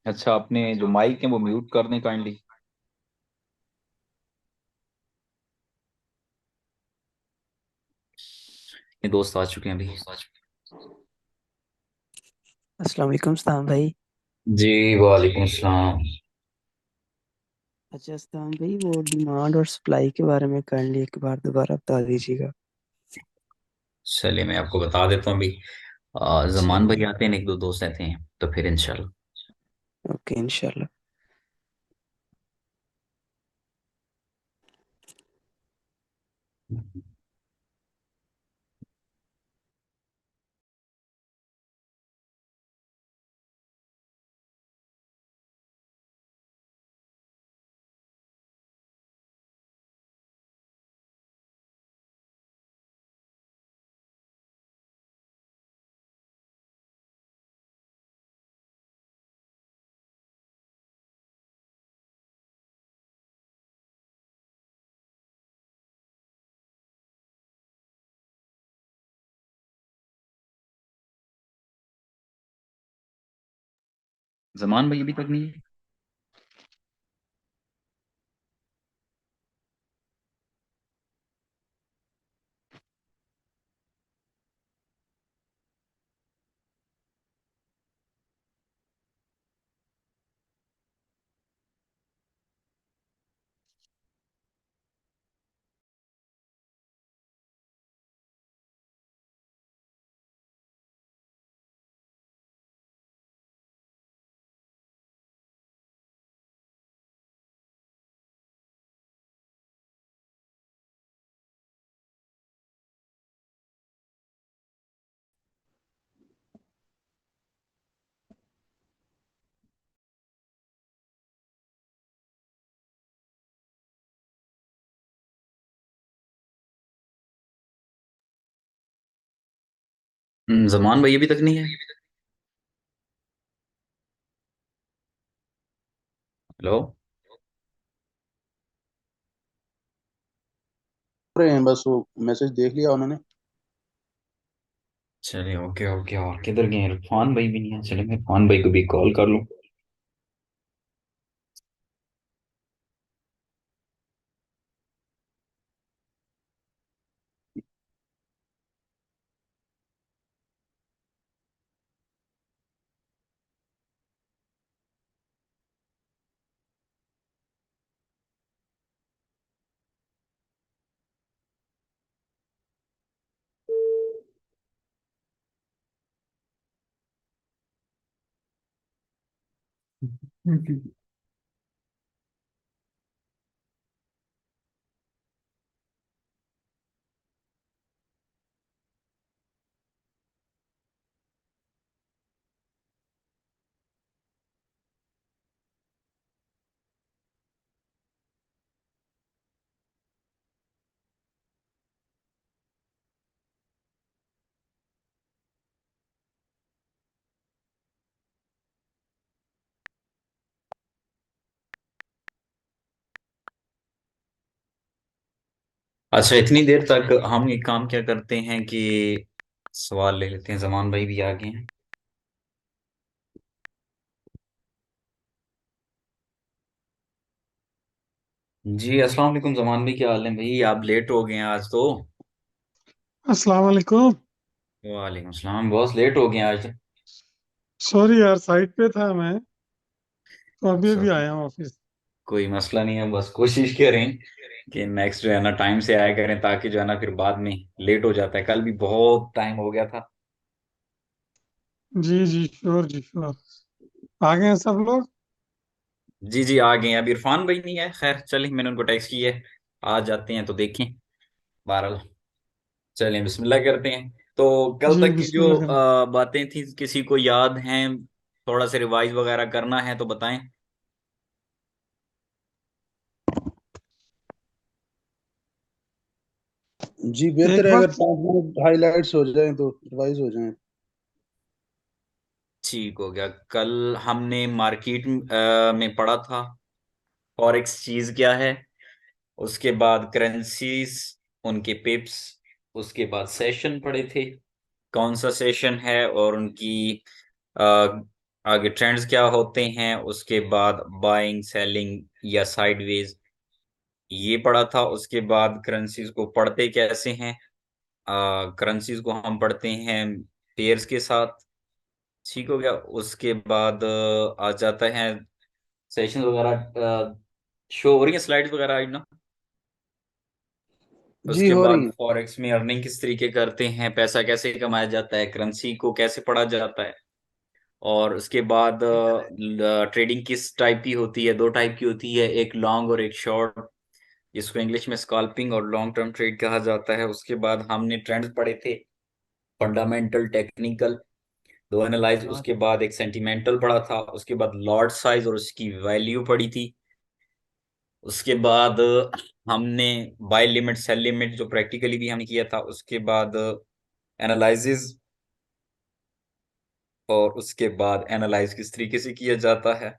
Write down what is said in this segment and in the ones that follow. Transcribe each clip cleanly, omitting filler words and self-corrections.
अच्छा, अपने जो माइक है वो म्यूट कर दें काइंडली। ये दोस्त आ चुके हैं अभी। अस्सलाम वालेकुम सलाम भाई। जी, वालेकुम सलाम। अच्छा सलाम भाई, वो डिमांड और सप्लाई के बारे में काइंडली एक बार दोबारा बता दीजिएगा। चलिए मैं आपको बता देता हूँ अभी। जमान जी। भाई आते हैं, एक दो दोस्त आते हैं, तो फिर इंशाल्लाह। ओके इंशाल्लाह। जमान भाई अभी तक नहीं है। जमान भाई अभी तक नहीं है। हेलो। रहे हैं, बस वो मैसेज देख लिया उन्होंने। चलिए, ओके ओके। और किधर गए हैं? इरफान भाई भी नहीं है। चलिए मैं इरफान भाई को भी कॉल कर लूँ। अच्छा, इतनी देर तक हम एक काम क्या करते हैं कि सवाल ले लेते हैं। जमान भाई भी आ गए हैं। जी, अस्सलाम वालेकुम जमान भाई, क्या हाल है भाई? आप लेट हो गए हैं आज तो। अस्सलाम वालेकुम। वालेकुम सलाम, बहुत लेट हो गए हैं आज। सॉरी यार, साइट पे था मैं, तो अभी अच्छा, अभी आया हूँ ऑफिस। कोई मसला नहीं है। बस कोशिश करें कि नेक्स्ट जो है ना टाइम से आया करें, ताकि जो है ना फिर बाद में लेट हो जाता है। कल भी बहुत टाइम हो गया था। जी जी श्योर जी श्योर। आ गए हैं सब लोग। जी जी, आ गए हैं। अब इरफान भाई नहीं है, खैर चलिए, मैंने उनको टेक्स्ट किया है। आ जाते हैं तो देखें। बहरहाल, चलिए बिस्मिल्लाह करते हैं। तो कल जी तक की जो बिस्मिल्लाह करें। बातें थी, किसी को याद हैं? थोड़ा सा रिवाइज वगैरह करना है तो बताएं। जी, बेहतर एक है बार। अगर 5 मिनट हाइलाइट्स हो जाएं तो रिवाइज हो जाएं। ठीक हो गया। कल हमने मार्केट में पढ़ा था फॉरेक्स चीज क्या है। उसके बाद करेंसीज, उनके पिप्स। उसके बाद सेशन पढ़े थे, कौन सा सेशन है और उनकी आगे ट्रेंड्स क्या होते हैं, उसके बाद बाइंग सेलिंग या साइडवेज, ये पढ़ा था। उसके बाद करेंसीज को पढ़ते कैसे हैं, करेंसीज को हम पढ़ते हैं पेयर्स के साथ। ठीक हो गया। उसके बाद आ जाता है सेशन वगैरह, शो हो रही है स्लाइड्स वगैरह ना। जी उसके हो रही बाद है। फॉरेक्स में अर्निंग किस तरीके करते हैं, पैसा कैसे कमाया जाता है, करेंसी को कैसे पढ़ा जाता है। और उसके बाद ट्रेडिंग किस टाइप की होती है, दो टाइप की होती है, एक लॉन्ग और एक शॉर्ट, जिसको इंग्लिश में स्कैल्पिंग और लॉन्ग टर्म ट्रेड कहा जाता है। उसके बाद हमने ट्रेंड्स पढ़े थे, फंडामेंटल टेक्निकल, दो एनालाइज। उसके बाद एक सेंटिमेंटल पढ़ा था। उसके बाद लॉट साइज और उसकी वैल्यू पढ़ी थी। उसके बाद हमने बाय लिमिट सेल लिमिट जो प्रैक्टिकली भी हमने किया था। उसके बाद एनालिसिस, और उसके बाद एनालाइज किस तरीके से किया जाता है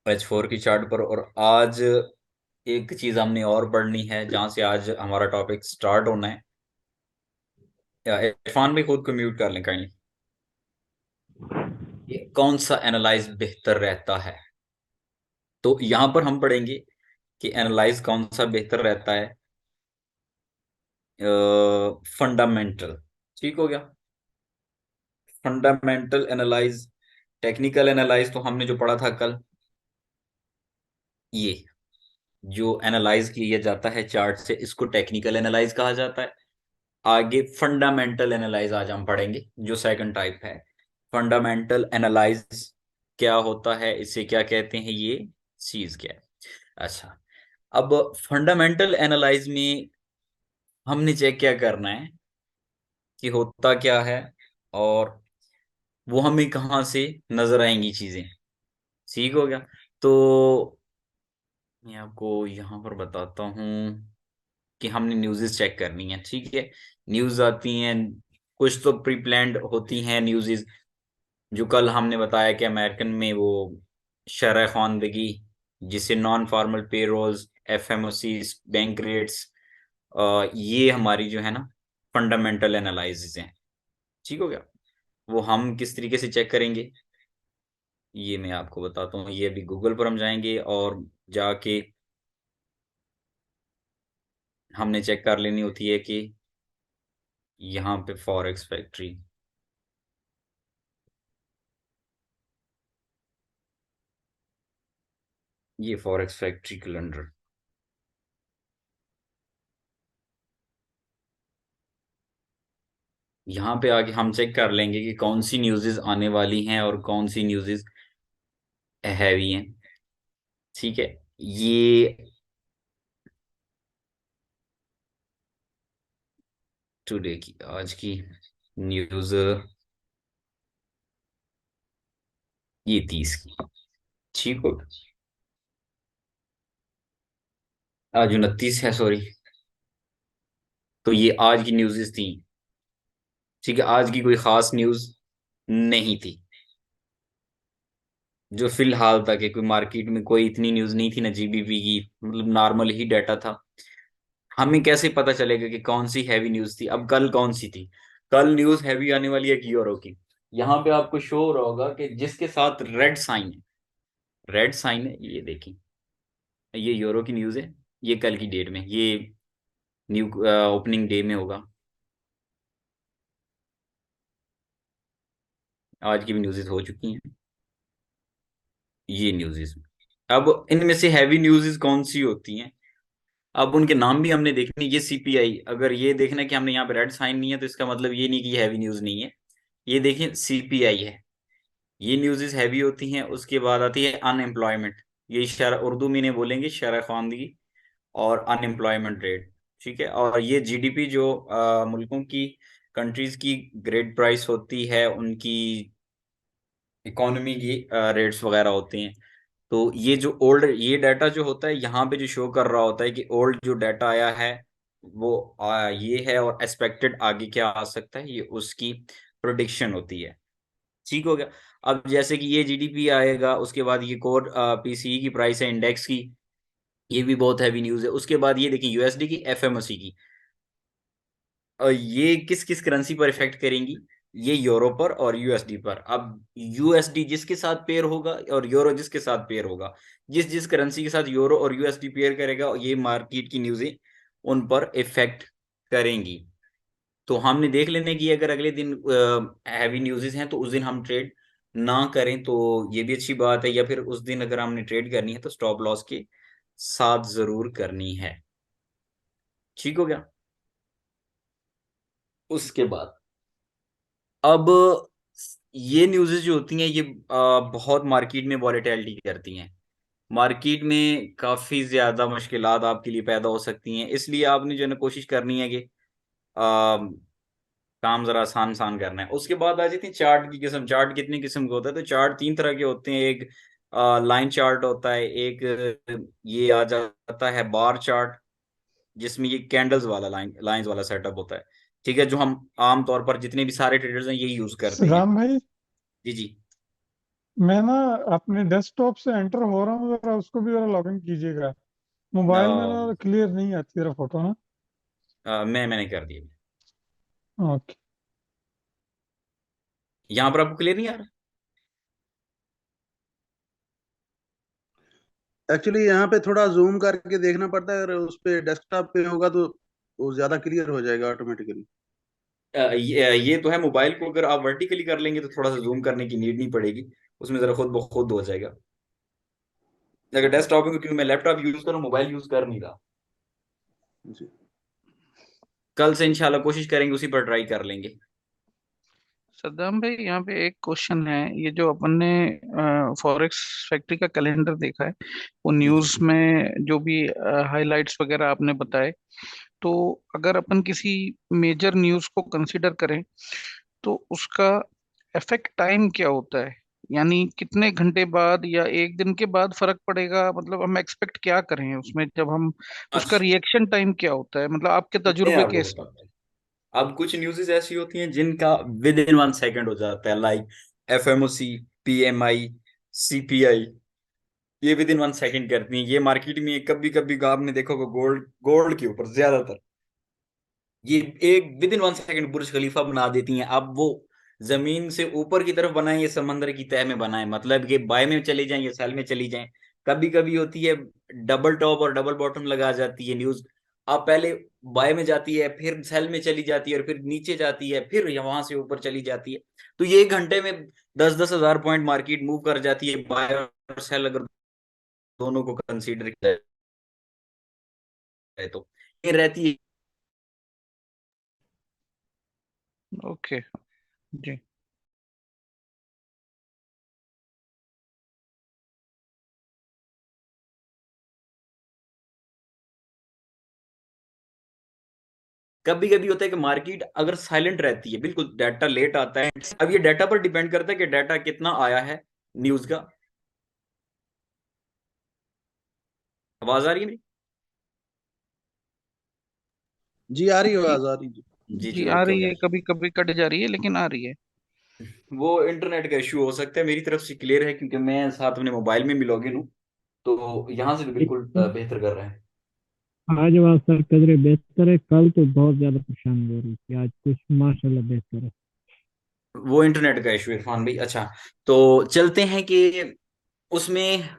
H4 की चार्ट पर। और आज एक चीज हमने और पढ़नी है, जहां से आज हमारा टॉपिक स्टार्ट होना है। या इरफान भी खुद को म्यूट कर लें काइंडली। ये कौन सा एनालाइज बेहतर रहता है, तो यहां पर हम पढ़ेंगे कि एनालाइज कौन सा बेहतर रहता है। फंडामेंटल, ठीक हो गया। फंडामेंटल एनालाइज, टेक्निकल एनालाइज तो हमने जो पढ़ा था कल, ये जो एनालाइज किया जाता है चार्ट से, इसको टेक्निकल एनालाइज कहा जाता है। आगे फंडामेंटल एनालाइज आज हम पढ़ेंगे, जो सेकंड टाइप है। फंडामेंटल एनालाइज क्या होता है, इसे क्या कहते हैं, ये चीज क्या है। अच्छा, अब फंडामेंटल एनालाइज में हमने चेक क्या करना है कि होता क्या है, और वो हमें कहाँ से नजर आएंगी चीजें। ठीक हो गया। तो मैं आपको यहाँ पर बताता हूँ कि हमने न्यूज़ेस चेक करनी है। ठीक है, न्यूज़ आती हैं, कुछ तो प्री प्लान्ड होती हैं न्यूज़ेस। जो कल हमने बताया कि अमेरिकन में वो शरह ख़वानदगी, जिसे non formal payrolls, FMOC, bank rates, ये हमारी जो है ना फंडामेंटल एनालिसिस हैं। ठीक हो गया। वो हम किस तरीके से चेक करेंगे, ये मैं आपको बताता हूँ। ये अभी गूगल पर हम जाएंगे और जाके हमने चेक कर लेनी होती है कि यहाँ पे फॉरेक्स फैक्ट्री, ये फॉरेक्स फैक्ट्री कैलेंडर, यहाँ पे आके हम चेक कर लेंगे कि कौन सी न्यूज़ेस आने वाली हैं और कौन सी न्यूज़ेस हैवी हैं। ठीक है, ये टुडे की, आज की न्यूज़, ये 30 की। ठीक हो, आज 29 है, सॉरी। तो ये आज की न्यूज़ेस थी। ठीक है, आज की कोई खास न्यूज़ नहीं थी, जो फिलहाल तक है। कोई मार्केट में कोई इतनी न्यूज़ नहीं थी ना जीबीपी की, मतलब नॉर्मल ही डाटा था। हमें कैसे पता चलेगा कि कौन सी हैवी न्यूज थी। अब कल कौन सी थी, कल न्यूज हैवी आने वाली है यूरो की। यहाँ पे आपको शो हो रहा होगा कि जिसके साथ रेड साइन है, रेड साइन है, ये देखें, ये यूरो की न्यूज है। ये कल की डेट में, ये न्यू ओपनिंग डे में होगा। आज की भी न्यूज़ेस हो चुकी हैं, ये न्यूज़ेस। अब इनमें से हैवी न्यूज़ेस कौन सी होती हैं, अब उनके नाम भी हमने देखने। ये सीपीआई, अगर ये देखना कि हमने यहाँ पे रेड साइन नहीं है तो इसका मतलब ये नहीं कि ये हैवी न्यूज नहीं है। ये देखिए सीपीआई है, ये न्यूज़ हैवी होती हैं। उसके बाद आती है अनएम्प्लॉयमेंट, ये शरह उर्दू में इन्हें बोलेंगे शरह ख़वानदगी और अनएम्प्लॉयमेंट रेट। ठीक है, और ये जीडीपी जो मुल्कों की, कंट्रीज की ग्रेड प्राइस होती है, उनकी इकोनॉमी की रेट्स वगैरह होते हैं। तो ये जो ओल्ड, ये डाटा जो होता है यहाँ पे जो शो कर रहा होता है कि ओल्ड जो डाटा आया है वो ये है, और एक्सपेक्टेड आगे क्या आ सकता है, ये उसकी प्रोडिक्शन होती है। ठीक हो गया। अब जैसे कि ये जीडीपी आएगा, उसके बाद ये कोर पीसीई की प्राइस है इंडेक्स की, ये भी बहुत हैवी न्यूज है। उसके बाद ये देखिए यूएसडी की, एफएमओसी की, और ये किस किस करेंसी पर इफेक्ट करेंगी, ये यूरो पर और यूएसडी पर। अब यूएसडी जिसके साथ पेयर होगा और यूरो जिसके साथ पेयर होगा, जिस जिस करेंसी के साथ यूरो और यूएसडी पेयर करेगा, ये मार्केट की न्यूज़ें उन पर इफेक्ट करेंगी। तो हमने देख लेने की अगर अगले दिन हैवी न्यूज़ेस हैं तो उस दिन हम ट्रेड ना करें तो ये भी अच्छी बात है, या फिर उस दिन अगर हमने ट्रेड करनी है तो स्टॉप लॉस के साथ जरूर करनी है। ठीक हो गया। उसके बाद अब ये न्यूज़ेस जो होती हैं ये बहुत मार्केट में वॉलेटिलिटी करती हैं। मार्केट में काफी ज्यादा मुश्किलात आपके लिए पैदा हो सकती हैं, इसलिए आपने जो है ना कोशिश करनी है कि काम जरा आसान आसान करना है। उसके बाद आ जाती है चार्ट की किस्म। चार्ट कितनी किस्म के होता है? तो चार्ट तीन तरह के होते हैं। एक लाइन चार्ट होता है, एक ये आ जाता है बार चार्ट, जिसमें ये कैंडल्स वाला लाइंस वाला सेटअप होता है। ठीक है, जो हम आम तौर पर जितने भी सारे ट्रेडर्स हैं यही यूज करते हैं। राम भाई, जी जी। मैं ना अपने डेस्कटॉप से एंटर हो रहा हूँ, जरा उसको भी जरा लॉगिन कीजिएगा। मोबाइल में ना क्लियर नहीं आती जरा फोटो ना। मैंने कर दिया। ओके। यहाँ पर आपको क्लियर नहीं आ रहा? एक्चुअली यहाँ पे थोड़ा जूम करके देखना पड़ता है, अगर उस पे डेस्कटॉप पे होगा तो वो ज्यादा क्लियर हो जाएगा ऑटोमेटिकली। ये तो है, मोबाइल को अगर आप वर्टिकली कर लेंगे तो थोड़ा सा जूम करने की नीड नहीं पड़ेगी, उसमें जरा खुद ब खुद हो जाएगा। अगर डेस्कटॉप में, क्योंकि मैं लैपटॉप यूज कर रहा हूँ, मोबाइल यूज कर नहीं रहा। जी कल से इंशाल्लाह कोशिश करेंगे उसी पर ट्राई कर लेंगे। सद्दाम भाई, यहाँ पे एक क्वेश्चन है। ये जो अपन ने फॉरेक्स फैक्ट्री का कैलेंडर देखा है, वो जी जी। न्यूज़ में जो भी हाइलाइट्स वगैरह आपने बताए, तो अगर अपन किसी मेजर न्यूज़ को कंसीडर करें तो उसका इफेक्ट टाइम क्या होता है? यानी कितने घंटे बाद या एक दिन के बाद फर्क पड़ेगा? मतलब हम एक्सपेक्ट क्या करें उसमें, जब हम उसका अच्छा, रिएक्शन टाइम क्या होता है, मतलब आपके मैं तजुर्बे के आपको हिसाब। बताता हूँ। अब कुछ न्यूज़ेस ऐसी होती हैं जिनका विद इन 1 सेकंड हो जाता है, लाइक एफएमओसी, पीएमआई, सीपीआई। ये विद इन 1 सेकंड करती हैं। ये मार्केट में कभी कभी आपने देखा होगा गोल्ड गोल्ड के ऊपर ज्यादातर ये एक विद इन 1 सेकंड बुर्ज खलीफा बना देती हैं। अब वो जमीन से ऊपर की तरफ बनाए या समंदर की तह में बनाए, मतलब कि बाय में चली जाए या सेल में चली जाए। कभी कभी होती है डबल टॉप और डबल बॉटम लगा जाती है न्यूज। अब पहले बाय में जाती है, फिर सेल में चली जाती है, और फिर नीचे जाती है, फिर वहां से ऊपर चली जाती है। तो ये 1 घंटे में 10-10 हजार पॉइंट मार्केट मूव कर जाती है, बाय और सेल अगर दोनों को कंसीडर किया जाए तो। ये रहती है। ओके जी। कभी कभी होता है कि मार्केट अगर साइलेंट रहती है, बिल्कुल डाटा लेट आता है। अब ये डाटा पर डिपेंड करता है कि डाटा कितना आया है न्यूज का। आवाज आ रही है मेरी? जी आ रही है, जी आवाज आ रही है। जी जी, जी, आ ओके हो रही गया। है, कभी कभी कट जा रही है लेकिन आ रही है। वो इंटरनेट का इशू हो सकता है, मेरी तरफ से क्लियर है क्योंकि मैं साथ अपने मोबाइल में भी लॉगिन हूँ, तो यहाँ से भी बिल्कुल बेहतर कर रहे हैं। आज वहाँ सर कदरे बेहतर है, कल तो बहुत ज्यादा परेशानी हो रही थी, आज कुछ माशाल्लाह बेहतर है। वो इंटरनेट का इशू, इरफान भाई। अच्छा, तो चलते हैं कि उसमें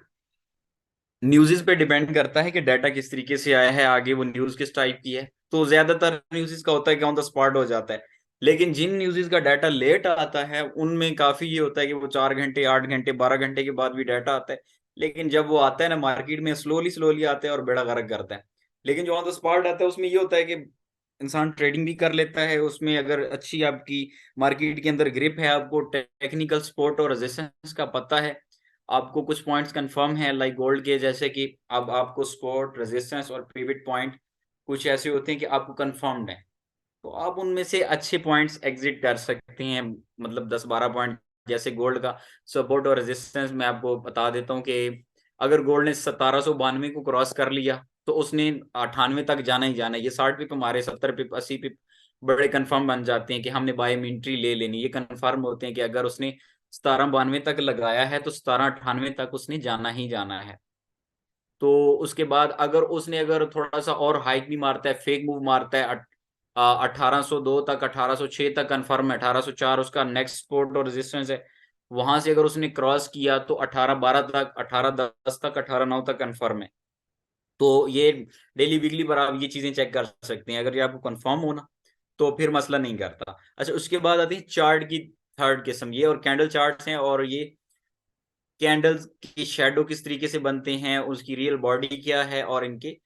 न्यूज़ पे डिपेंड करता है कि डाटा किस तरीके से आया है, आगे वो न्यूज़ किस टाइप की है। तो ज्यादातर न्यूज़ का होता है कि ऑन द स्पॉट हो जाता है। लेकिन जिन न्यूज़ का डाटा लेट आता है उनमें काफी ये होता है कि वो 4 घंटे, 8 घंटे, 12 घंटे के बाद भी डाटा आता है। लेकिन जब वो आता है ना मार्केट में, स्लोली स्लोली आता है और बेड़ा गर्क करता है। लेकिन जो ऑन द स्पॉट आता है उसमें ये होता है कि इंसान ट्रेडिंग भी कर लेता है उसमें, अगर अच्छी आपकी मार्केट के अंदर ग्रिप है, आपको टेक्निकल सपोर्ट और रेजिस्टेंस का पता है, आपको कुछ पॉइंट्स कंफर्म है लाइक गोल्ड के जैसे कि अब आपको सपोर्ट, रेजिस्टेंस और पिवट पॉइंट कुछ ऐसे होते हैं कि आपको कंफर्म्ड है, तो आप उनमें से अच्छे पॉइंट्स एग्जिट कर सकते हैं। मतलब 10-12 पॉइंट, जैसे गोल्ड का सपोर्ट और रेजिस्टेंस मैं आपको बता देता हूँ कि अगर गोल्ड ने 1792 को क्रॉस कर लिया तो उसने 98 तक जाना ही जाना है। ये 60 पिप हमारे, 70 पिप, 80 पिप बड़े कंफर्म बन जाते हैं कि हमने बाय में एंट्री ले लेनी। ये कंफर्म होते हैं कि अगर उसने 1792 तक लगाया है तो 1798 तक उसने जाना ही जाना है। तो उसके बाद अगर उसने अगर थोड़ा सा और हाइक भी मारता है, फेक मूव मारता है 1802 तक 1806 तक कंफर्म है, 1804 उसका नेक्स्ट सपोर्ट और रेजिस्टेंस है। वहां से अगर उसने क्रॉस किया तो 1812 तक, 1810 तक, 1809 तक कंफर्म है। तो ये डेली वीकली पर आप ये चीजें चेक कर सकते हैं, अगर ये आपको कंफर्म हो ना तो फिर मसला नहीं करता। अच्छा, उसके बाद आती है चार्ट की थर्ड किस्म, ये और कैंडल चार्ट्स हैं, और ये कैंडल्स की शेडो किस तरीके से बनते हैं, उसकी रियल बॉडी क्या है, और इनके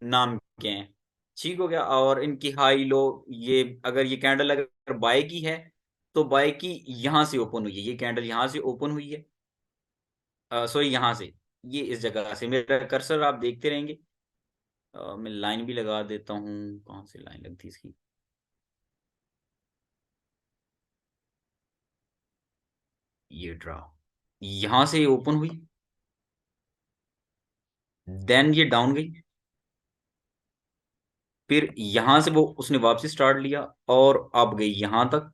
नाम क्या हैं। ठीक हो गया। और इनकी हाई लो, ये अगर ये कैंडल अगर बाय की है तो बाय की यहां से ओपन हुई है, ये कैंडल यहां से ओपन हुई है, सॉरी यहां से, ये इस जगह से, मेरा कर्सर आप देखते रहेंगे। मैं लाइन भी लगा देता हूँ, कौन सी लाइन लगती है इसकी, ये ड्रा, यहां से ओपन हुई, देन ये डाउन गई, फिर यहां से वो उसने वापसी स्टार्ट लिया और अब गई यहां तक,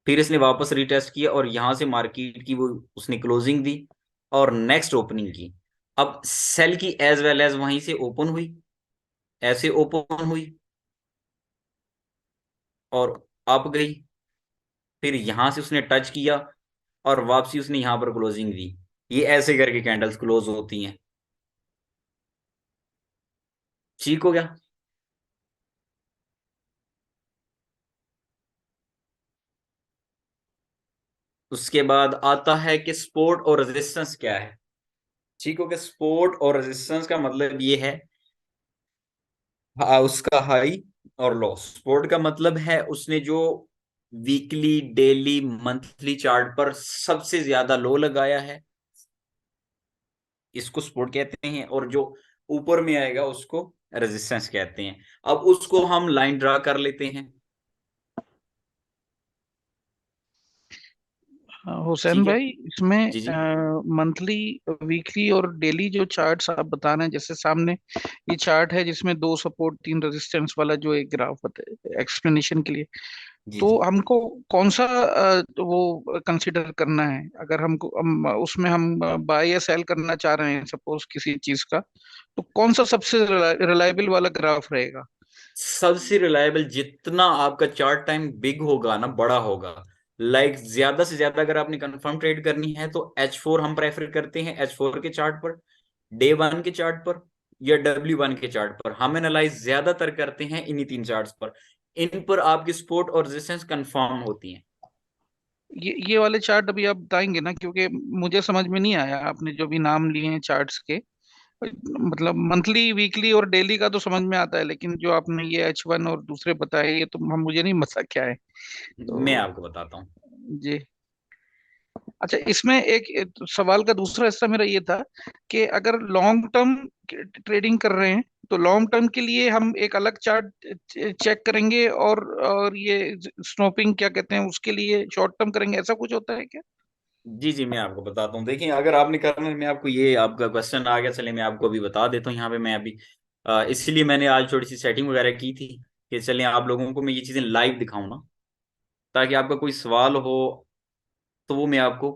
फिर इसने वापस रिटेस्ट किया और यहां से मार्केट की वो उसने क्लोजिंग दी और नेक्स्ट ओपनिंग की। अब सेल की एज वेल एज वहीं से ओपन हुई, ऐसे ओपन हुई और अब गई, फिर यहां से उसने टच किया और वापसी उसने यहां पर क्लोजिंग दी। ये ऐसे करके कैंडल्स क्लोज होती हैं। ठीक हो गया। उसके बाद आता है कि सपोर्ट और रेजिस्टेंस क्या है। ठीक हो गया। सपोर्ट और रेजिस्टेंस का मतलब ये है उसका हाई और लो। सपोर्ट का मतलब है उसने जो वीकली, डेली, मंथली चार्ट पर सबसे ज्यादा लो लगाया है, इसको सपोर्ट कहते हैं, और जो ऊपर में आएगा उसको रेजिस्टेंस कहते हैं। अब उसको हम लाइन ड्रा कर लेते हैं। हुसैन ठीक है। भाई, इसमें जी जी मंथली, वीकली और डेली जो चार्ट्स आप बता रहे हैं, जैसे सामने ये चार्ट है जिसमें 2 सपोर्ट 3 रेजिस्टेंस वाला जो एक ग्राफ बताए एक्सप्लेनेशन के लिए, जी तो जी हमको कौन सा वो कंसिडर करना है? अगर उसमें हम बाय या सेल करना चाह रहे हैं सपोज किसी चीज का, तो कौन सा सबसे रिलायबल वाला ग्राफ रहेगा? सबसे रिलायबल, जितना आपका चार्ट टाइम बिग होगा ना, बड़ा होगा, लाइक ज्यादा से ज्यादा अगर आपने कंफर्म ट्रेड करनी है तो H4 हम प्रेफर करते हैं, H4 के चार्ट पर, डे 1 के चार्ट पर, या W1 के चार्ट पर। हम एनालाइज ज्यादातर करते हैं इन्हीं 3 चार्ट्स पर। इन पर आपकी सपोर्ट और रेजिस्टेंस कंफर्म होती हैं। ये वाले चार्ट अभी आप बताएंगे ना, क्योंकि मुझे समझ में नहीं आया आपने जो भी नाम लिए हैं चार्ट्स के। मतलब मंथली, वीकली और डेली का तो समझ में आता है, लेकिन जो आपने ये H1 और दूसरे बताए, ये तो हम मुझे नहीं मसला क्या है। मैं तो आपको बताता हूँ। जी। अच्छा, इसमें एक सवाल का दूसरा हिस्सा मेरा ये था कि अगर लॉन्ग टर्म ट्रेडिंग कर रहे हैं, तो लॉन्ग टर्म के लिए हम एक अलग चार्ट चेक करेंगे, और ये स्नोपिंग क्या कहते हैं उसके लिए शॉर्ट टर्म करेंगे, ऐसा कुछ होता है क्या? जी जी मैं आपको बताता हूँ। देखिए, अगर आपने करना है, मैं आपको, ये आपका क्वेश्चन आ गया, चले मैं आपको अभी बता देता हूँ यहाँ पे। मैं अभी इसीलिए मैंने आज थोड़ी सी सेटिंग वगैरह की थी कि चलें आप लोगों को मैं ये चीज़ें लाइव दिखाऊं ना, ताकि आपका कोई सवाल हो तो वो मैं आपको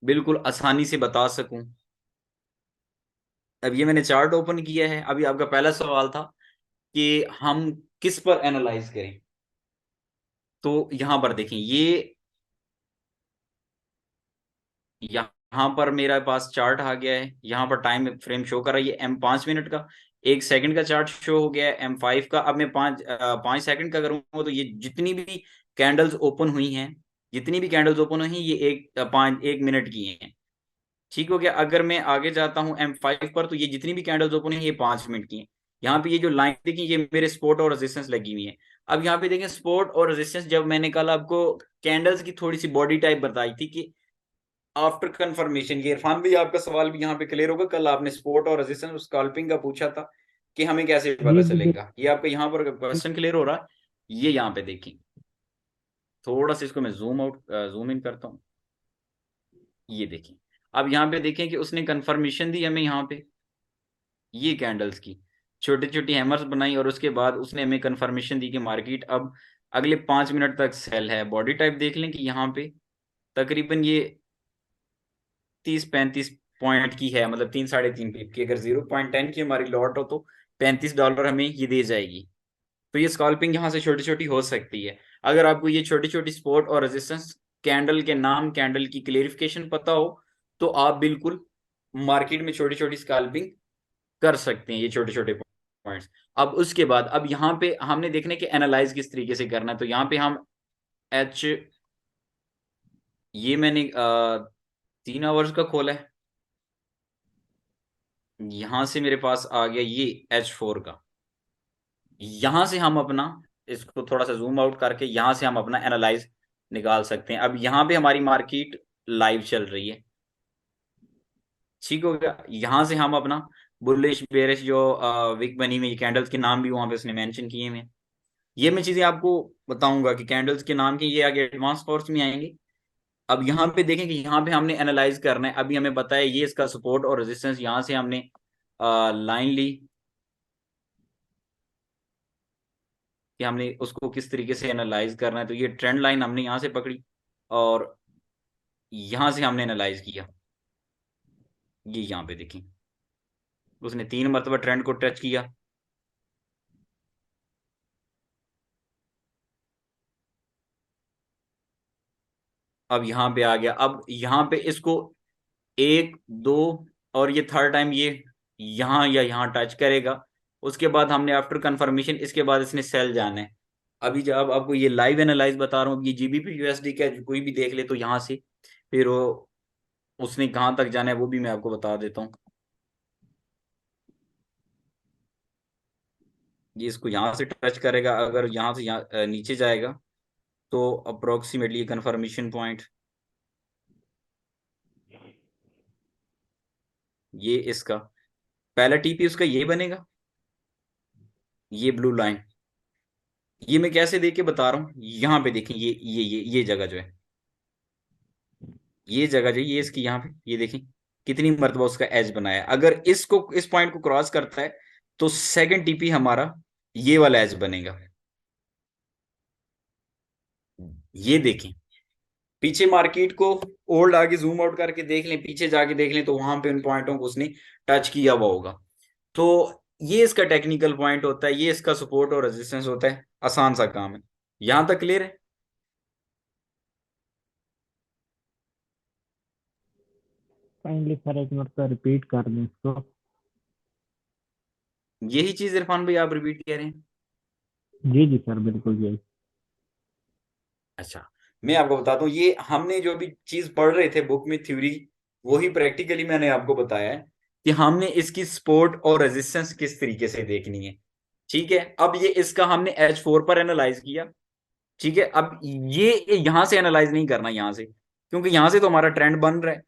बिल्कुल आसानी से बता सकूं। अब ये मैंने चार्ट ओपन किया है। अभी आपका पहला सवाल था कि हम किस पर एनालाइज करें, तो यहां पर देखें, ये यहाँ पर मेरे पास चार्ट आ गया है, यहाँ पर टाइम फ्रेम शो कर रहा है, ये M5 मिनट का, 1 सेकंड का चार्ट शो हो गया है M5 का। अब मैं 5 सेकंड का करूंगा तो ये जितनी भी कैंडल्स ओपन हुई हैं, जितनी भी कैंडल्स ओपन हुई हैं, ये 1 मिनट की हैं। ठीक हो गया। अगर मैं आगे जाता हूँ M5 पर, तो ये जितनी भी कैंडल्स ओपन है ये 5 मिनट की हैं। यहाँ पे ये जो लाइन देखिए, ये मेरे सपोर्ट और रेजिस्टेंस लगी हुई है। अब यहाँ पे देखें सपोर्ट और रेजिस्टेंस, जब मैंने कल आपको कैंडल्स की थोड़ी सी बॉडी टाइप बताई थी कि आफ्टर कंफर्मेशन, ये इरफान भी आपका सवाल भी यहाँ पे क्लियर होगा, कल आपने सपोर्ट और रेजिस्टेंस स्कैल्पिंग का पूछा था कि हमें कैसे पता जी जी चलेगा, ये आपका यहाँ पर क्वेश्चन क्लियर हो रहा है। ये यहाँ पे देखें, थोड़ा सा इसको मैं जूम इन करता हूँ, ये देखें। अब यहाँ पे देखें कि उसने कंफर्मेशन दी हमें यहाँ पे, ये कैंडल्स की छोटी छोटी हैमर्स बनाई, और उसके बाद उसने हमें कंफर्मेशन दी कि मार्केट अब अगले 5 मिनट तक सेल है। बॉडी टाइप देख लें कि यहाँ पे तकरीबन ये 30-35 पॉइंट की है, मतलब 3-3.5 पिप की। अगर 0.10 की हमारी लॉट हो तो $35 हमें ये दे जाएगी। तो ये स्कैल्पिंग यहाँ से छोटी छोटी हो सकती है। अगर आपको ये छोटी छोटी सपोर्ट और रेजिस्टेंस, कैंडल के नाम, कैंडल की क्लेरिफिकेशन पता हो, तो आप बिल्कुल मार्केट में छोटी छोटी स्कैल्पिंग कर सकते हैं, ये छोटे छोटे पॉइंट्स। अब उसके बाद अब यहाँ पे हमने देखने के एनालाइज किस तरीके से करना है। तो यहाँ पे हम एच, ये मैंने 3 आवर्स का खोला है, यहां से मेरे पास आ गया ये H4 का। यहां से हम अपना, इसको थोड़ा सा जूम आउट करके यहां से हम अपना एनालाइज निकाल सकते हैं। अब यहाँ पे हमारी मार्केट लाइव चल रही है, ठीक हो गया। यहां से हम अपना बुलिश बेरिश जो विक बनी हुई कैंडल्स के नाम भी वहां पे उसने मेंशन किए हुए हैं। ये मैं चीजें आपको बताऊंगा कि कैंडल्स के नाम की, ये आगे एडवांस कोर्स में आएंगे। अब यहाँ पे देखें कि यहाँ पे हमने एनालाइज करना है। अभी हमें पता है ये इसका सपोर्ट और रेजिस्टेंस, यहाँ से हमने लाइन ली कि हमने उसको किस तरीके से एनालाइज करना है। तो ये ट्रेंड लाइन हमने यहाँ से पकड़ी और यहाँ से हमने एनालाइज किया। ये यहाँ पे देखें, उसने 3 मरतबा ट्रेंड को टच किया, अब यहाँ पे आ गया। अब यहाँ पे इसको 1 2 और ये थर्ड टाइम ये यहाँ या यहाँ टच करेगा। उसके बाद हमने आफ्टर कंफर्मेशन इसके बाद इसने सेल जाना है। अभी जब आपको ये लाइव एनालाइज बता रहा हूँ, ये जीबीपी यूएसडी का कोई भी देख ले तो यहाँ से फिर वो उसने कहाँ तक जाना है वो भी मैं आपको बता देता हूँ। ये इसको यहाँ से टच करेगा, अगर यहाँ से यहाँ नीचे जाएगा तो अप्रोक्सीमेटली कंफर्मेशन पॉइंट ये इसका पहला टीपी उसका ये बनेगा, ये ब्लू लाइन। ये मैं कैसे देख के बता रहा हूँ, यहाँ पे देखें ये जगह जो है, ये जगह जो है, ये इसकी यहाँ पे ये देखें कितनी मरतबा उसका एज बनाया है। अगर इसको इस पॉइंट को क्रॉस करता है तो सेकंड टीपी हमारा ये वाला एज बनेगा। ये देखें पीछे मार्केट को ओल्ड आगे जूम आउट करके देख लें, पीछे जाके देख लें तो वहां पे उन पॉइंटों को उसने टच किया हुआ होगा। तो ये इसका टेक्निकल पॉइंट होता है, ये इसका सपोर्ट और रेजिस्टेंस होता है। आसान सा काम है। यहां तक क्लियर है? काइंडली सर एक मरतबा रिपीट कर दें इसको। यही चीज इरफान भाई आप रिपीट कह रहे हैं? जी जी सर, बिल्कुल यही। अच्छा, मैं आपको बताता हूँ, ये हमने जो भी चीज पढ़ रहे थे बुक में थ्योरी, वही प्रैक्टिकली मैंने आपको बताया है कि हमने इसकी सपोर्ट और रेजिस्टेंस किस तरीके से देखनी है। ठीक है, अब ये इसका हमने H4 पर एनालाइज किया। ठीक है, अब ये यहां से एनालाइज नहीं करना यहां से, क्योंकि यहां से तो हमारा ट्रेंड बन रहा है।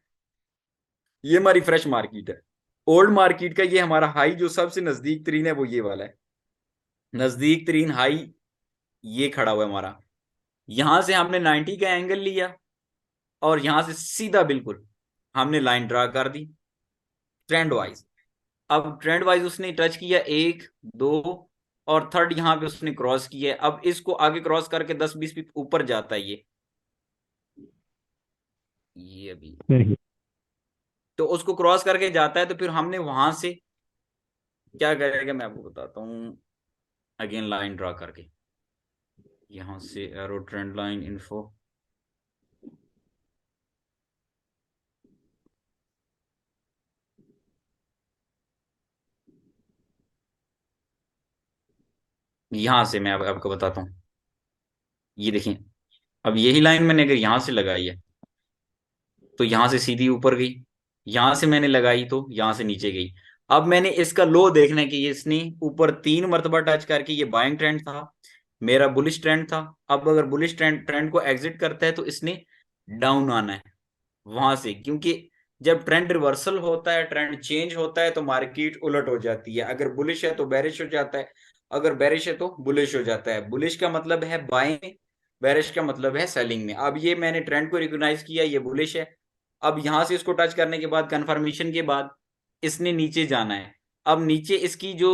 ये हमारी फ्रेश मार्केट है। ओल्ड मार्केट का ये हमारा हाई जो सबसे नजदीक तरीन है वो ये वाला है, नजदीक तरीन हाई ये खड़ा हुआ है हमारा। यहां से हमने 90 का एंगल लिया और यहां से सीधा बिल्कुल हमने लाइन ड्रा कर दी ट्रेंड वाइज। अब ट्रेंड वाइज उसने टच किया 1 2 और थर्ड यहां पे उसने क्रॉस किया है। अब इसको आगे क्रॉस करके 10-20 फीट ऊपर जाता है ये अभी, सही। तो उसको क्रॉस करके जाता है तो फिर हमने वहां से क्या करेगा मैं आपको बताता हूँ। अगेन लाइन ड्रा करके यहां से एरो ट्रेंड लाइन इन्फो, यहां से मैं आपको बताता हूँ। ये देखिए, अब यही लाइन मैंने अगर यहां से लगाई है तो यहां से सीधी ऊपर गई, यहां से मैंने लगाई तो यहां से नीचे गई। अब मैंने इसका लो देखना है कि ये इसने ऊपर 3 मरतबा टच करके, ये बाइंग ट्रेंड था, मेरा बुलिश ट्रेंड था। अब अगर बुलिश ट्रेंड को एग्जिट करता है तो इसने डाउन आना है वहां से, क्योंकि जब ट्रेंड रिवर्सल होता है, ट्रेंड चेंज होता है तो मार्केट उलट हो जाती है। अगर बुलिश है तो बेरिश हो जाता है, अगर बेरिश है तो बुलिश हो जाता है। बुलिश का मतलब है बाइंग, बेरिश का मतलब है सेलिंग में। अब ये मैंने ट्रेंड को रिकॉग्नाइज किया, ये बुलिश है। अब यहां से इसको टच करने के बाद कंफर्मेशन के बाद इसने नीचे जाना है। अब नीचे इसकी जो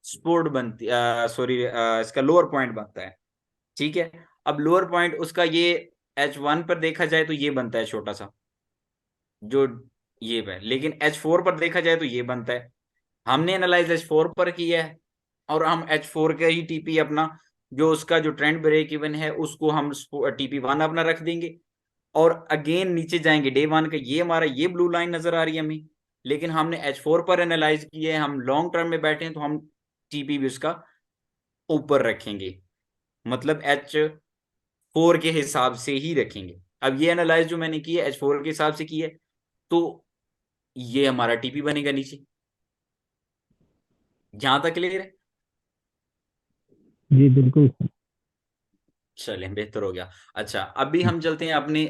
सपोर्ट बनती, सॉरी इसका लोअर पॉइंट बनता है। ठीक है, अब लोअर पॉइंट उसका ये H1 पर देखा जाए तो ये बनता है छोटा सा जो ये है, लेकिन H4 पर देखा जाए तो ये बनता है। हमने एनालाइज H4 पर किया है, और हम H4 का ही टीपी अपना, जो उसका जो ट्रेंड ब्रेक इवन है उसको हम TP1 अपना रख देंगे, और अगेन नीचे जाएंगे डे 1 का। ये हमारा ये ब्लू लाइन नजर आ रही है हमें, लेकिन हमने H4 पर एनालाइज किया है, हम लॉन्ग टर्म में बैठे हैं, तो हम टीपी भी उसका ऊपर रखेंगे, मतलब H4 के हिसाब से ही रखेंगे। अब ये एनालाइज जो मैंने की है H4 के हिसाब से की है, तो ये हमारा टीपी बनेगा नीचे। यहां तक क्लियर है? जी बिल्कुल सर। चलें, बेहतर हो गया। अच्छा, अभी हम चलते हैं अपनी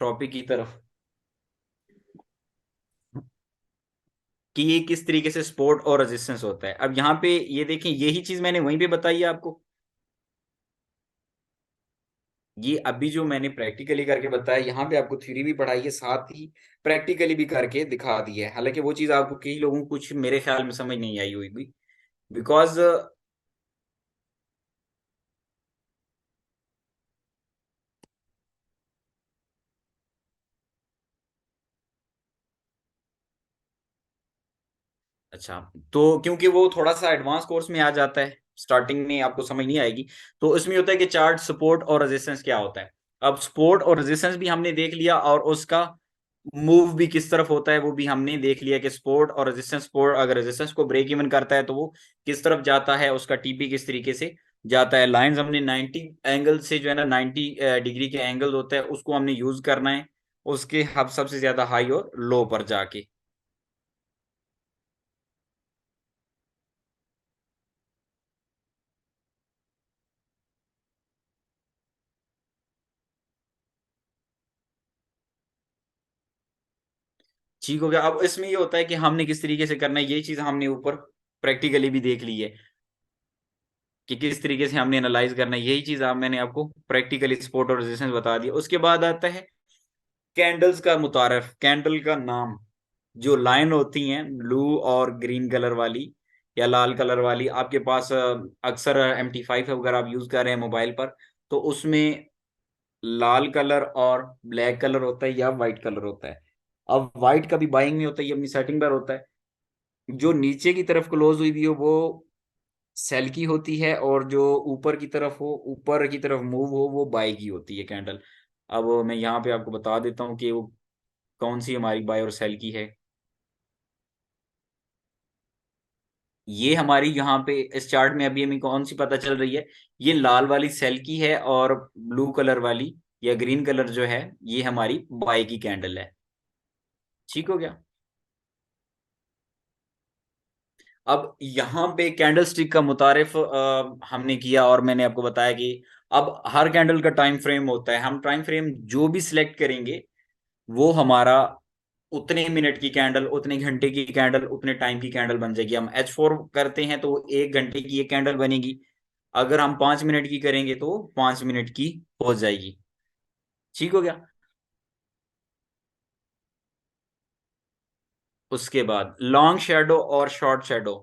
टॉपिक की तरफ, कि ये किस तरीके से सपोर्ट और रेजिस्टेंस होता है। अब यहाँ पे ये देखें, यही चीज मैंने वहीं पे बताई है आपको, ये अभी जो मैंने प्रैक्टिकली करके बताया, यहाँ पे आपको थ्योरी भी पढ़ाई है, साथ ही प्रैक्टिकली भी करके दिखा दी है। हालांकि वो चीज आपको कई लोगों को कुछ मेरे ख्याल में समझ नहीं आई हुई भी, बिकॉज अच्छा, तो क्योंकि वो थोड़ा सा एडवांस कोर्स में आ जाता है, स्टार्टिंग में आपको समझ नहीं आएगी। तो इसमें होता है कि चार्ट सपोर्ट और रेजिस्टेंस क्या होता है। अब सपोर्ट और रेजिस्टेंस भी हमने देख लिया, और उसका मूव भी किस तरफ होता है वो भी हमने देख लिया, कि सपोर्ट और रेजिस्टेंस, सपोर्ट अगर रेजिस्टेंस को ब्रेक इवन करता है तो वो किस तरफ जाता है, उसका टीपी किस तरीके से जाता है। लाइंस हमने 90 एंगल से, जो है ना 90 डिग्री के एंगल होता है, उसको हमने यूज करना है उसके हब सबसे ज्यादा हाई और लो पर जाके। ठीक हो गया। अब इसमें ये होता है कि हमने किस तरीके से करना है, यही चीज हमने ऊपर प्रैक्टिकली भी देख ली है कि किस तरीके से हमने एनालाइज करना है। यही चीज आप मैंने आपको प्रैक्टिकली सपोर्ट और रेजिस्टेंस बता दिया। उसके बाद आता है कैंडल्स का मुतारफ, कैंडल का नाम। जो लाइन होती हैं ब्लू और ग्रीन कलर वाली या लाल कलर वाली, आपके पास अक्सर MT5 अगर आप यूज कर रहे हैं मोबाइल पर, तो उसमें लाल कलर और ब्लैक कलर होता है या वाइट कलर होता है। अब वाइट का भी बाइंग में होता है, ये अपनी सेटिंग पर होता है। जो नीचे की तरफ क्लोज हुई भी हो वो सेल की होती है, और जो ऊपर की तरफ हो, ऊपर की तरफ मूव हो, वो बाय की होती है कैंडल। अब मैं यहाँ पे आपको बता देता हूँ कि वो कौन सी हमारी बाय और सेल की है। ये हमारी यहाँ पे इस चार्ट में अभी हमें कौन सी पता चल रही है, ये लाल वाली सेल की है, और ब्लू कलर वाली या ग्रीन कलर जो है ये हमारी बाय की कैंडल है। ठीक हो गया। अब यहाँ पे कैंडल स्टिक का मुतारिफ हमने किया, और मैंने आपको बताया कि अब हर कैंडल का टाइम फ्रेम होता है। हम टाइम फ्रेम जो भी सिलेक्ट करेंगे वो हमारा उतने मिनट की कैंडल, उतने घंटे की कैंडल, उतने टाइम की कैंडल बन जाएगी। हम H4 करते हैं तो 1 घंटे की एक कैंडल बनेगी, अगर हम 5 मिनट की करेंगे तो 5 मिनट की हो जाएगी। ठीक हो गया। उसके बाद लॉन्ग शेडो और शॉर्ट शेडो।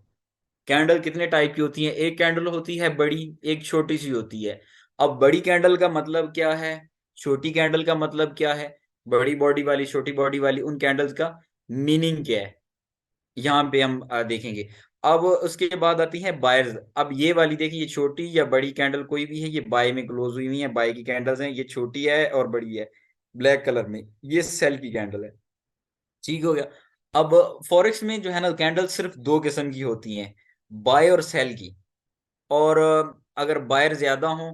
कैंडल कितने टाइप की होती है? एक कैंडल होती है बड़ी, एक छोटी सी होती है। अब बड़ी कैंडल का मतलब क्या है, छोटी कैंडल का मतलब क्या है, बड़ी बॉडी वाली, छोटी बॉडी वाली, उन कैंडल्स का मीनिंग क्या है, यहाँ पे हम देखेंगे। अब उसके बाद आती है बायर्स। अब ये वाली देखिए, ये छोटी या बड़ी कैंडल कोई भी है, ये बाय में क्लोज हुई हुई है, बाय की कैंडल्स हैं। ये छोटी है और बड़ी है ब्लैक कलर में, ये सेल की कैंडल है। ठीक हो गया। अब फॉरेक्स में जो है ना कैंडल सिर्फ दो किस्म की होती हैं, बाय और सेल की। और अगर बायर ज्यादा हो,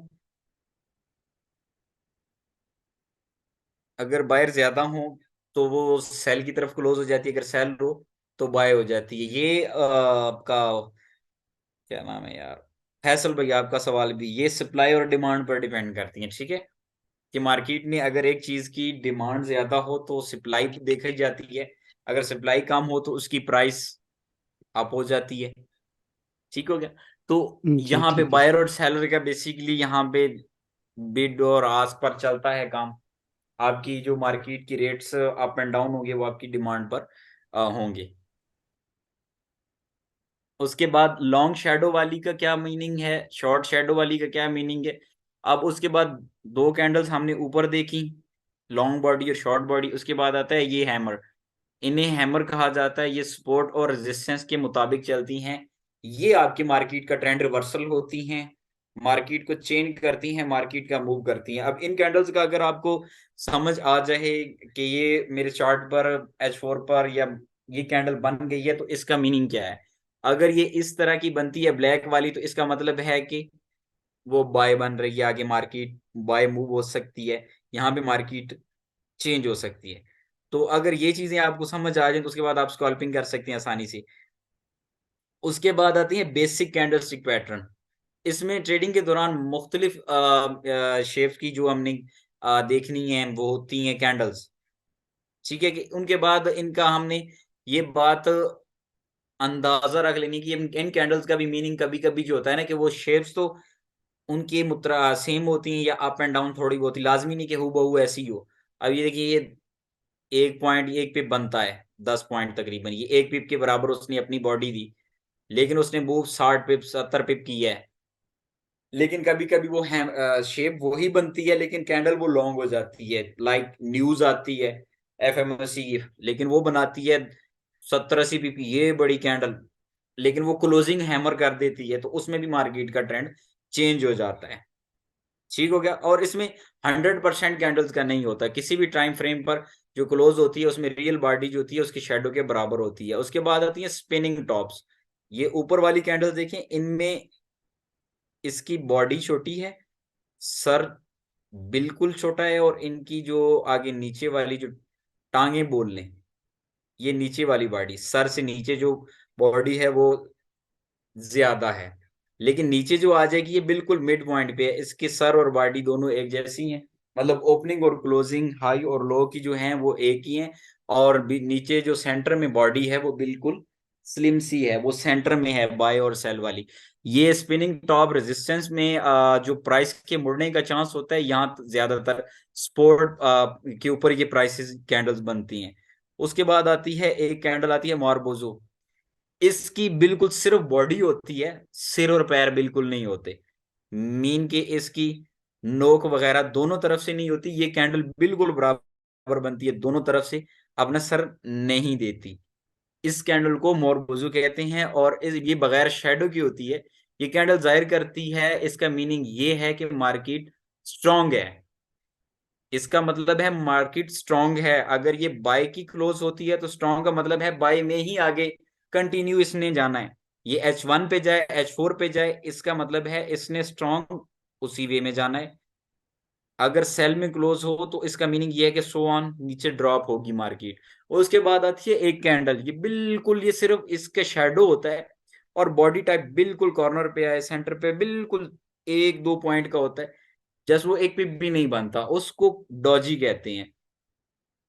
अगर बायर ज्यादा हो तो वो सेल की तरफ क्लोज हो जाती है, अगर सेल हो तो बाय हो जाती है। ये आपका क्या नाम है यार, फैसल भैया, आपका सवाल भी, ये सप्लाई और डिमांड पर डिपेंड करती है। ठीक है, कि मार्केट में अगर एक चीज की डिमांड ज्यादा हो तो सप्लाई देखी जाती है, अगर सप्लाई कम हो तो उसकी प्राइस अप हो जाती है। ठीक हो गया। तो जी यहाँ पे ठीक है बायर सर। और सेलर का बेसिकली यहाँ पे बिड और आस्क पर चलता है काम। आपकी जो मार्केट की रेट्स अप एंड डाउन होंगे वो आपकी डिमांड पर होंगे। उसके बाद लॉन्ग शैडो वाली का क्या मीनिंग है, शॉर्ट शैडो वाली का क्या मीनिंग है। अब उसके बाद दो कैंडल्स हमने ऊपर देखी, लॉन्ग बॉडी और शॉर्ट बॉडी। उसके बाद आता है ये हैमर, इन्हें हैमर कहा जाता है। ये सपोर्ट और रेजिस्टेंस के मुताबिक चलती हैं, ये आपकी मार्केट का ट्रेंड रिवर्सल होती हैं, मार्केट को चेंज करती हैं, मार्केट का मूव करती हैं। अब इन कैंडल्स का अगर आपको समझ आ जाए कि ये मेरे चार्ट पर H4 पर या ये कैंडल बन गई है तो इसका मीनिंग क्या है, अगर ये इस तरह की बनती है ब्लैक वाली तो इसका मतलब है कि वो बाय बन रही है, आगे मार्केट बाय मूव हो सकती है, यहाँ पे मार्केट चेंज हो सकती है। तो अगर ये चीजें आपको समझ आ जाए तो उसके बाद आप स्कैल्पिंग कर सकते हैं आसानी से। उसके बाद आती है बेसिक कैंडलस्टिक पैटर्न। इसमें ट्रेडिंग के दौरान मुख्तलिफ शेप की जो हमने देखनी है वो होती हैं कैंडल्स, ठीक है। कि उनके बाद इनका हमने ये बात अंदाजा रख लेनी कि इन कैंडल्स का भी मीनिंग कभी कभी जो होता है ना कि वो शेप्स तो उनकी मुद्रा सेम होती हैं या अप एंड डाउन थोड़ी बहुत ही, लाजमी नहीं कि हूबहू ऐसी हो। अब ये देखिए, ये 1 पिप बनता है 10 पॉइंट तकरीबन, ये 1 पिप के बराबर उसने अपनी बॉडी दी, लेकिन उसने मूव 60 पिप 70 पिप की है। लेकिन कभी कभी वो शेप वही बनती है लेकिन कैंडल वो लॉन्ग हो जाती है, लाइक न्यूज आती है FMC की, लेकिन वो बनाती है 70-80 पीपी, ये बड़ी कैंडल, लेकिन वो क्लोजिंग हैमर कर देती है, तो उसमें भी मार्केट का ट्रेंड चेंज हो जाता है। ठीक हो गया। और इसमें 100% कैंडल्स का नहीं होता, किसी भी टाइम फ्रेम पर जो क्लोज होती है उसमें रियल बॉडी जो होती है उसकी शेडो के बराबर होती है। उसके बाद आती है स्पिनिंग टॉप्स। ये ऊपर वाली कैंडल्स देखें, इनमें इसकी बॉडी छोटी है, सर बिल्कुल छोटा है, और इनकी जो आगे नीचे वाली जो टांगे बोल लें, ये नीचे वाली बॉडी, सर से नीचे जो बॉडी है वो ज्यादा है, लेकिन नीचे जो आ जाएगी ये बिल्कुल मिड पॉइंट पे है, इसके सर और बॉडी दोनों एक जैसी हैं, मतलब ओपनिंग और क्लोजिंग हाई और लो की जो हैं वो एक ही हैं। और नीचे जो सेंटर में बॉडी है वो बिल्कुल स्लिम सी है, वो सेंटर में है बाय और सेल वाली। ये स्पिनिंग टॉप रेजिस्टेंस में जो प्राइस के मुड़ने का चांस होता है, यहाँ ज्यादातर स्पोर्ट के ऊपर ये प्राइसेस कैंडल्स बनती हैं। उसके बाद आती है एक कैंडल आती है मार्बोजो। इसकी बिल्कुल सिर्फ बॉडी होती है, सिर और पैर बिल्कुल नहीं होते, मीन के इसकी नोक वगैरह दोनों तरफ से नहीं होती, ये कैंडल बिल्कुल बराबर बनती है, दोनों तरफ से अपना सर नहीं देती। इस कैंडल को मोरबुजू कहते हैं, और ये बगैर शेडो की होती है। ये कैंडल जाहिर करती है, इसका मीनिंग ये है कि मार्केट स्ट्रांग है, इसका मतलब है मार्केट स्ट्रांग है। अगर ये बाय की क्लोज होती है तो स्ट्रांग का मतलब है बाय में ही आगे कंटिन्यू इसने जाना है, ये H1 पे जाए H4 पे जाए, इसका मतलब है इसने स्ट्रांग उसी वे में जाना है। अगर सेल में क्लोज हो तो इसका मीनिंग ये है कि सो ऑन नीचे ड्रॉप होगी मार्केट। और उसके बाद आती है एक कैंडल, ये बिल्कुल ये सिर्फ इसके शेडो होता है, और बॉडी टाइप बिल्कुल कॉर्नर पे है, सेंटर पे बिल्कुल 1-2 पॉइंट का होता है, जस्ट वो एक पिप भी नहीं बनता, उसको डॉजी कहते हैं।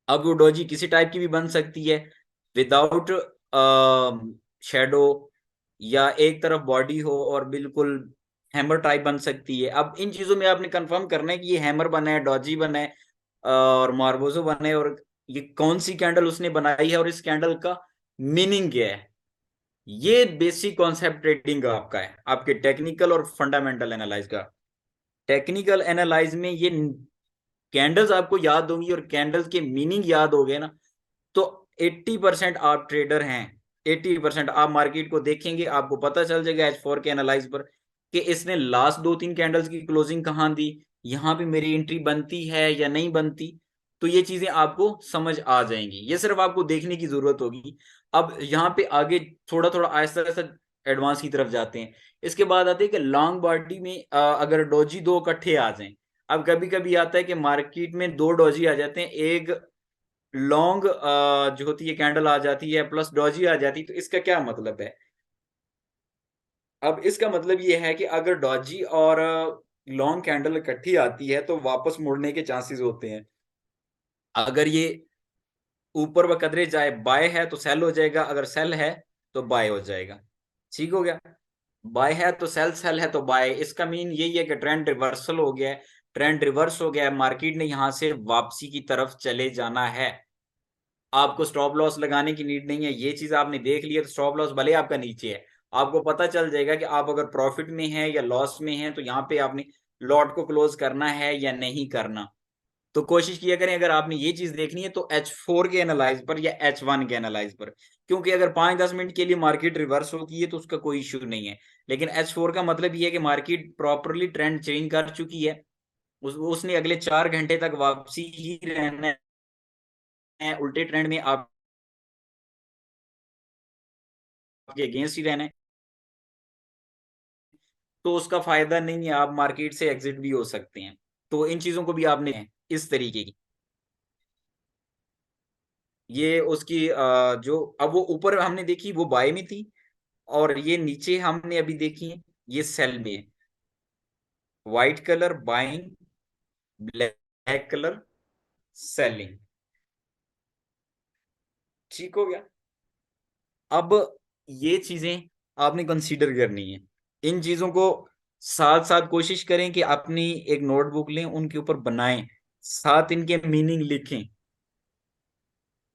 अब वो डॉजी किसी टाइप की भी बन सकती है, विदाउट शेडो, या एक तरफ बॉडी हो और बिल्कुल हैमर टाइप बन सकती है। अब इन चीजों में आपने कंफर्म करना है कि ये हैमर बना है, डॉजी बना है और मार्बोजो बना है, और ये कौन सी कैंडल उसने बनाई है और इस कैंडल का मीनिंग क्या है। ये बेसिक कॉन्सेप्ट ट्रेडिंग का आपका है, आपके टेक्निकल और फंडामेंटल एनालाइज का। टेक्निकल एनालाइज में ये कैंडल्स आपको याद होंगी और कैंडल्स के मीनिंग याद हो गए ना, तो 80% आप ट्रेडर हैं। 80% आप मार्केट को देखेंगे, आपको पता चल जाएगा H4 के एनालाइज पर कि इसने लास्ट 2-3 कैंडल्स की क्लोजिंग कहाँ दी, यहाँ पे मेरी एंट्री बनती है या नहीं बनती, तो ये चीजें आपको समझ आ जाएंगी, ये सिर्फ आपको देखने की जरूरत होगी। अब यहाँ पे आगे थोड़ा थोड़ा आहिस्ता आहिस्ता एडवांस की तरफ जाते हैं। इसके बाद आते हैं कि लॉन्ग बॉडी में अगर डोजी दो इकट्ठे आ जाएं। अब कभी कभी आता है कि मार्केट में 2 डोजी आ जाते हैं, एक लॉन्ग जो होती है कैंडल आ जाती है प्लस डॉजी आ जाती है, तो इसका क्या मतलब है। अब इसका मतलब ये है कि अगर डॉजी और लॉन्ग कैंडल इकट्ठी आती है तो वापस मुड़ने के चांसेस होते हैं। अगर ये ऊपर व कदरे जाए बाय है तो सेल हो जाएगा, अगर सेल है तो बाय हो जाएगा। ठीक हो गया, बाय है तो सेल, सेल है तो बाय। इसका मीन यही है कि ट्रेंड रिवर्सल हो गया है, ट्रेंड रिवर्स हो गया है, मार्केट ने यहां से वापसी की तरफ चले जाना है। आपको स्टॉप लॉस लगाने की नीड नहीं है, ये चीज आपने देख लिया तो स्टॉप लॉस भले आपका नीचे है, आपको पता चल जाएगा कि आप अगर प्रॉफिट में हैं या लॉस में हैं, तो यहाँ पे आपने लॉट को क्लोज करना है या नहीं करना। तो कोशिश किया करें अगर आपने ये चीज देखनी है तो H4 के एनालाइज पर या H1 के एनालाइज पर, क्योंकि अगर 5-10 मिनट के लिए मार्केट रिवर्स होगी है तो उसका कोई इश्यू नहीं है। लेकिन H4 का मतलब ये है कि मार्केट प्रॉपरली ट्रेंड चेंज कर चुकी है, उसने अगले 4 घंटे तक वापसी ही रहना है, उल्टे ट्रेंड में आपके अगेंस्ट ही रहना है, तो उसका फायदा नहीं है, आप मार्केट से एग्जिट भी हो सकते हैं। तो इन चीजों को भी आपने इस तरीके की, ये उसकी जो अब वो ऊपर हमने देखी वो बाय में थी, और ये नीचे हमने अभी देखी है ये सेल में है। White colour buying, black colour selling. ठीक हो गया। अब ये चीजें आपने कंसीडर करनी है, इन चीजों को साथ साथ कोशिश करें कि अपनी एक नोटबुक लें, उनके ऊपर बनाएं, साथ इनके मीनिंग लिखें।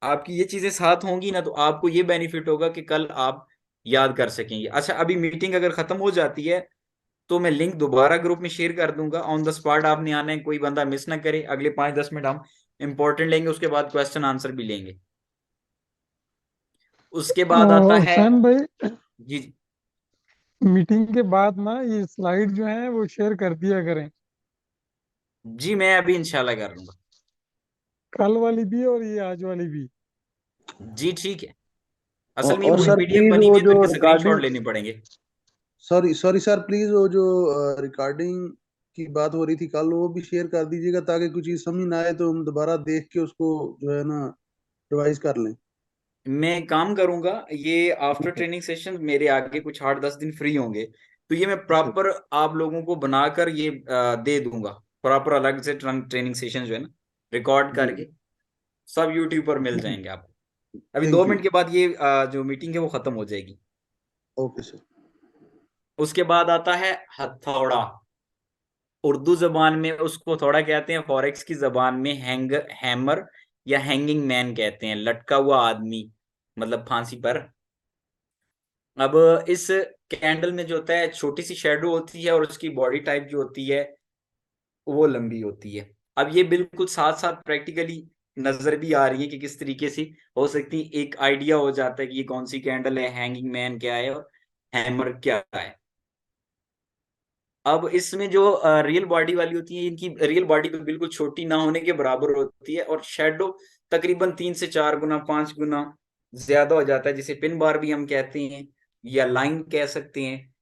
आपकी ये चीजें साथ होंगी ना तो आपको ये बेनिफिट होगा कि कल आप याद कर सकेंगे। अच्छा, अभी मीटिंग अगर खत्म हो जाती है तो मैं लिंक दोबारा ग्रुप में शेयर कर दूंगा, ऑन द स्पॉट आपने आना है, कोई बंदा मिस ना करे। अगले 5-10 मिनट हम इंपॉर्टेंट लेंगे, उसके बाद क्वेश्चन आंसर भी लेंगे। उसके बाद आता है हुसैन भाई, जी जी मीटिंग के बाद ना ये स्लाइड जो है वो शेयर कर दिया करें, जी, मैं अभी इंशाल्लाह कर लूंगा। कल वाली भी और ये आज वाली भी। जी ठीक है। असल में ये और पूरी सर पीडीएफ प्लीज बनी वो हुई है तो जो इनके स्क्रीनशॉट रिकॉर्डिंग, लेने पड़ेंगे। सॉरी सॉरी सर प्लीज वो जो रिकॉर्डिंग की बात हो रही थी कल, वो भी शेयर कर दीजिएगा ताकि कुछ चीज समझ ना आए तो हम दोबारा देख के उसको जो है ना रिवाइज कर लें। मैं काम करूंगा, ये आफ्टर ट्रेनिंग सेशन मेरे आगे कुछ 8-10 दिन फ्री होंगे, तो ये मैं अच्छा। प्रॉपर आप लोगों को बनाकर ये दे दूंगा, प्रॉपर अलग से ट्रेनिंग सेशन जो है ना रिकॉर्ड जी करके सब यूट्यूब पर मिल जाएंगे आपको। अभी दो थैंक यू। मिनट के बाद ये जो मीटिंग है वो खत्म हो जाएगी। Okay sir. उसके बाद आता है हथौड़ा। उर्दू जबान में उसको थोड़ा कहते हैं, फॉरेक्स की जबान में हैमर या हैंगिंग मैन कहते हैं, लटका हुआ आदमी, मतलब फांसी पर। अब इस कैंडल में जो होता है छोटी सी शेडो होती है और उसकी बॉडी टाइप जो होती है वो लंबी होती है। अब ये बिल्कुल साथ साथ प्रैक्टिकली नजर भी आ रही है कि किस तरीके से हो सकती है, एक आइडिया हो जाता है कि ये कौन सी कैंडल है, हैंगिंग मैन क्या है और हैमर क्या है। अब इसमें जो रियल बॉडी वाली होती है, इनकी रियल बॉडी तो बिल्कुल छोटी ना होने के बराबर होती है, और शेडो तकरीबन 3 से 4 गुना 5 गुना ज्यादा हो जाता है, जिसे पिन बार भी हम कहते हैं या लाइन कह सकते हैं,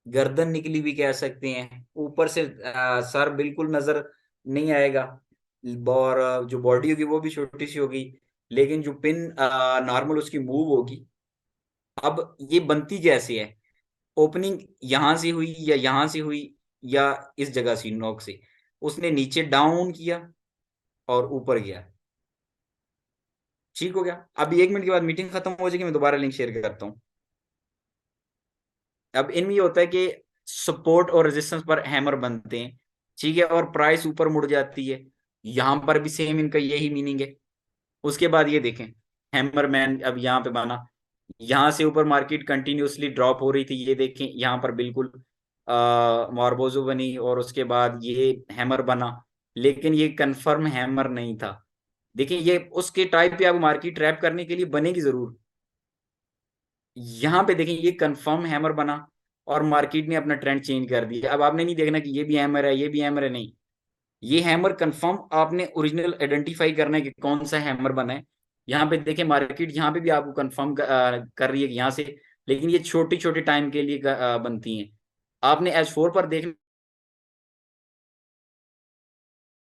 गर्दन निकली भी कह सकते हैं। ऊपर से सर बिल्कुल नजर नहीं आएगा, और जो बॉडी होगी वो भी छोटी सी होगी, लेकिन जो पिन नॉर्मल उसकी मूव होगी। अब ये बनती कैसे है, ओपनिंग यहां से हुई या यहां से हुई या इस जगह से नोक से, उसने नीचे डाउन किया और ऊपर गया। ठीक हो गया। अभी 1 मिनट के बाद मीटिंग खत्म हो जाएगी, मैं दोबारा लिंक शेयर करता हूँ। अब इनमें ये होता है कि सपोर्ट और रेजिस्टेंस पर हैमर बनते हैं, ठीक है, और प्राइस ऊपर मुड़ जाती है, यहां पर भी सेम इनका यही मीनिंग है। उसके बाद ये देखें हैमर मैन अब यहाँ पे बना, यहाँ से ऊपर मार्केट कंटिन्यूसली ड्रॉप हो रही थी, ये देखें यहाँ पर बिल्कुल मार्बोजो बनी और उसके बाद ये हैमर बना, लेकिन ये कंफर्म हैमर नहीं था। देखिए ये उसके टाइप पे आप मार्केट ट्रैप करने के लिए बनेगी जरूर। यहाँ पे देखें ये कंफर्म हैमर बना और मार्केट ने अपना ट्रेंड चेंज कर दिया। अब आपने नहीं देखना कि ये भी हैमर है ये भी हैमर है, नहीं, ये हैमर कंफर्म आपने ओरिजिनल आइडेंटिफाई करना है कि कौन सा हैमर बना है। यहाँ पे देखें मार्केट यहाँ पे भी आपको कंफर्म कर रही है कि यहाँ से, लेकिन ये छोटी छोटी टाइम के लिए बनती हैं। आपने H4 पर देखना